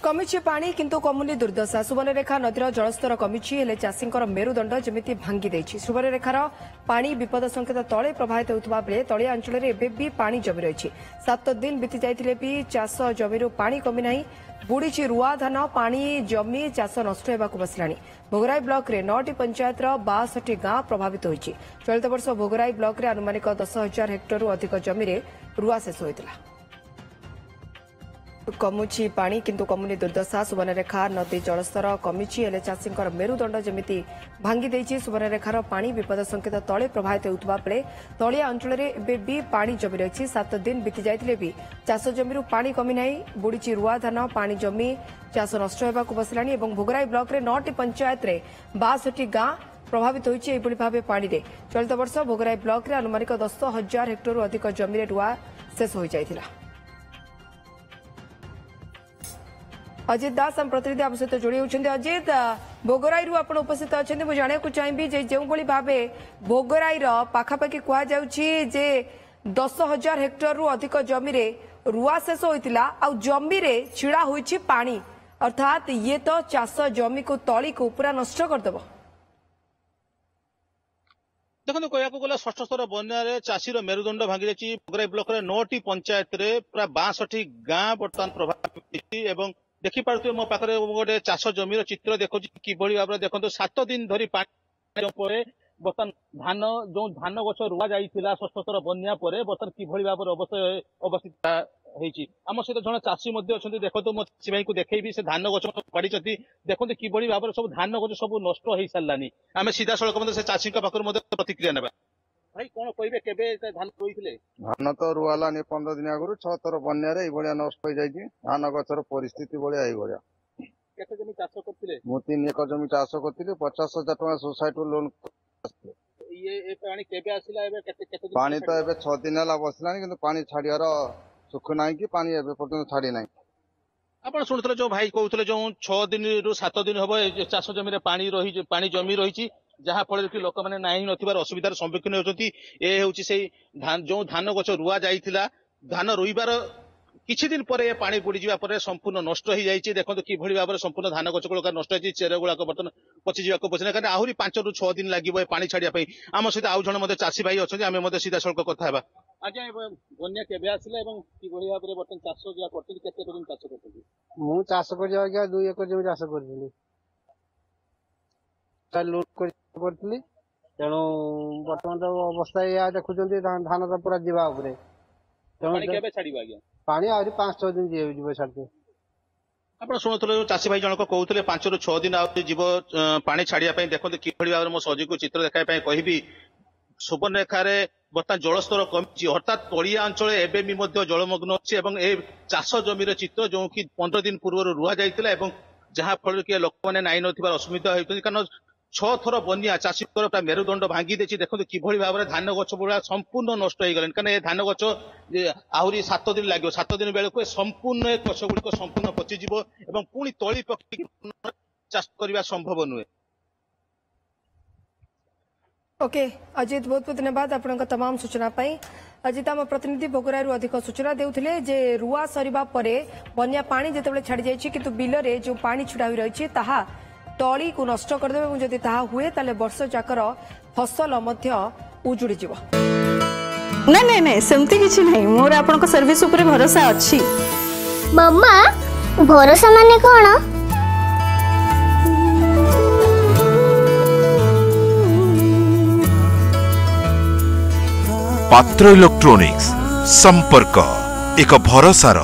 कमिछि पानी किंतु कमुनी दुर्दशा सुवर्णरेखा नदीर जलस्तर कमिछि हेले चाषींकर मेरुदंड जमिति भांगी देछि। सुवर्णरेखार पानी विपद संकेत तले प्रभावित होउथबा बेले तलिया अंचल रे एबे भी पानी जमि रहिछि। 7 दिन बीती जाइथिले भी चाष जमिरु पानी कमी नाही। बुड़ीछि रुआ धान पानी जमी चाष नष्ट हेबाकु बसिलाणी। भोगराई ब्लॉक रे 9टी पंचायतर 62 गां प्रभावित होइछि। चलित वर्ष भोगराई ब्लॉक रे अनुमानिक 10,000 हेक्टर अधिक जमी रे रुआ शेष होइतिला। कमुछि पानी किंतु कमुनी दुर्दशा सुवर्णरेखा नदी जलस्तर कमिछि हेले चाषींकर मेरुदंड जमिति भांगी देछि। सुवर्णरेखार पानी विपद संकेत तले प्रभावित होउथबा बेले तलिया अंचल रे एबे भी पानी जमि रहिछि। 7 दिन बीती जाइथिले भी चाष जमिरु पानी कमी नाही। बुड़ीछि रुआ धान पानी जमी चाष नष्ट हेबाकु बसिलाणी एवं भोगराई ब्लॉक रे 9टी पंचायत रे 62 गां प्रभावित होइछि। एभली भाबे पानी रे चलित वर्ष भोगराई ब्लॉक रे अनुमानिक 10,000 हेक्टर अधिक जमी रे रुआ शेष होई जाइथिला। अजित दास हम प्रतिनिधि आप सहित जोड़ी होती। अजित भोगराई आप उपस्थित अच्छा मुझे जाना चाहिए जो भाव भोगराई पाखापाखि कहुचे 10,000 हेक्टर रु अधिक जमी रे रुआ शेष होता आ जमी रे छिड़ा होइछि पानी अर्थात ये तो चाष जमी को तली को पूरा नष्ट करदेव। देखो कहया गला षष्ठ स्तर बन्या चाषी मेरुदंड भांगी जाइए। भोगराई ब्लॉक रे 9टी पंचायत रे प्राय 62 गां बर्तमान प्रभावित देखि पारुथिबे मो पाखरे गोटे चाष जमीर चित्र देखो किभଳି भाबरे देखंतु 7 दिन धरी पानी परे बर्तमान धान जो धान गछ रुआ जाइथिला षष्ठ स्तर बन्या परे बर्तमान किभଳି भाबरे अवस्थित हेछि। आम सहित जण चाषी मध्ये अछंती देखंतु मो चाषी भाई को देखैबी से धान गछ काढिचंती देखंतु किभଳି भाबरे सब धान गछ सब नष्ट होई सारलानी। आमे सीधा सड़क मध्ये से चाषी का पाखर मध्ये प्रतिक्रिया नेबा। भाई कोन कहबे केबे धान रोइथिले? धान तो रुआलानी 15 दिन आगु 6 थर बन्या रे इबळिया नष्ट होई जाइछि। धान गछर परिस्थिति बळिया आइ बळिया। केते जमी चाष करथिले? मो 3 एकर जमी चाष करथिले 50,000 टका सोसाइटी लोन। ये पानी केबे आसिला एबे केते पानी तो एबे 6 दिन हला बसलानी किंतु पानी छाडियार सुख नाही कि पानी एबे पर्यंत छाडी नाही। आपण सुनथले जो भाई कहउथले जो 6 दिन रु 7 दिन हबो चाष जमी रे पानी जमी रहिछि जहा फल कि लोक मैंने नहीं नथिबार असुविधार सम्मुखीन होती। ए होची से धान जो धान गछ रुआ जाइथिला धान रोइबार किछि दिन पर पानी बुड़ी जिबा पर संपूर्ण नष्ट हो जाइछि। देखंतु किभଳି भाबरे संपूर्ण धान गछ गुळका नष्ट होइछि। चेर गुळका बर्तन पचि जिबाको बसिना कारण आहुरी 5 रु 6 दिन लागिबो ए पानी छाडिया पई। आम सहित आउ जण मध्ये चाषी भाई अछथि आमे मध्ये सीधा सळक कथा हेबा। आज्ञा बन्या केबे आसिला एवं किभଳି भाबरे बर्तन चाष जिया करथि केते दिन चाष करथि? मु चाष करि आज्ञा 2 एकर जमी चाष करथिली लोड करथिली तेणु बर्तमान तो अवस्था या देखुचंती धान तो पूरा जीवा उपरे पानी केबे छाडिबा आज्ञा? पानी आउरी 5-6 दिन जीव छाडते। आपण सुनथले चाषी भाई जनक कहउथले 5 रु 6 दिन आउरी जीव पानी छाडिया पई। देखंतु किभଳି भाबरे मो सजी को चित्र देखाय पई कहिबी सुवर्णरेखा रे बर्तमान जलस्तर कमिछि अर्थात तलिया अंचल एबे भी मध्य जलमग्न अछि एवं ए चाष जमीर चित्र जो कि 15 दिन पूर्व रुआ जाइतिला एवं जहा फल कि लोक माने नाइ नथिबार असुविधा होइतनि कारण 6 थर बन्या चाषी मेरुदंड भांगी देछि। देखो किभଳି भाबरे धान गछ गुड़ा संपूर्ण नष्ट हो गलानि कारण ए धान गछ आहुरी 7 दिन लागियो। 7 दिन बेलको संपूर्ण गछ गुड़िक संपूर्ण पचिजिवो एवं पुणी तली पकि चाष करबा संभव नुहे। ओके अजित बहुत बहुत धन्यवाद आपन तमाम सूचना पाई। अजित आम प्रतिनिधि भोगराई अधिक सूचना देउथिले जे रुआ सरिबा परे बन्या पानी जेतेबेले छाडी जाइछि किंतु बिल रे जो पानी छुडा होई रहिछि ताहा तली को नष्ट करदेबे एवं जदि ताहा हुए ताले वर्ष जाकर फसल मध्य उजुड़ी जीव। नहीं नहीं नहीं सेमती किछि नहीं मोर आपन को सर्विस ऊपर भरोसा अछि। मम्मा भरोसा माने कोन? पात्र इलेक्ट्रॉनिक्स संपर्क एक भरोसार